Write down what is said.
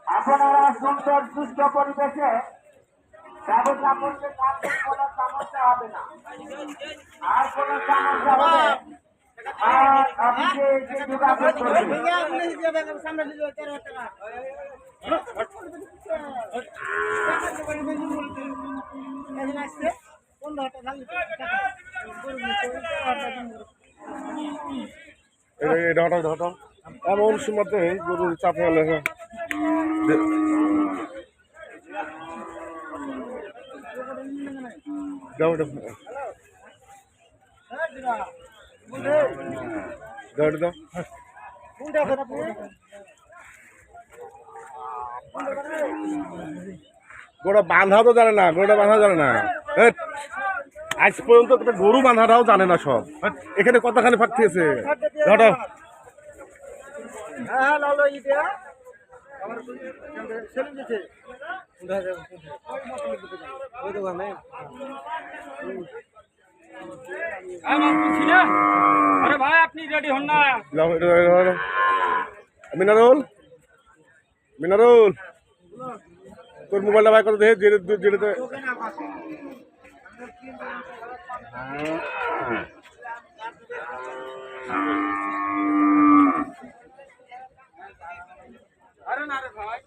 আপনারা সুন্দর সুস্থ পরিবেশে ব্যবসা করতে পারবেন, কোনো সমস্যা হবে না। আর কোনো সমস্যা হলে আর অফিসে এসে যোগাযোগ করবেন। এমন সময়তে গরুর চাপে হলে গোটা বাঁধা তো জানে না, গোটা বাঁধা জানে না। আজ পর্যন্ত একটা গরু বাঁধাটাও জানে না সব। এখানে কতখানি ফাঁকতেছে ধরো আরে ভাই আপনি রেডি হন না। মিনারুল, মিনারুল তোর মোবাইলটা ভাই করে দেখে জেলেতে আরে না রে ভাই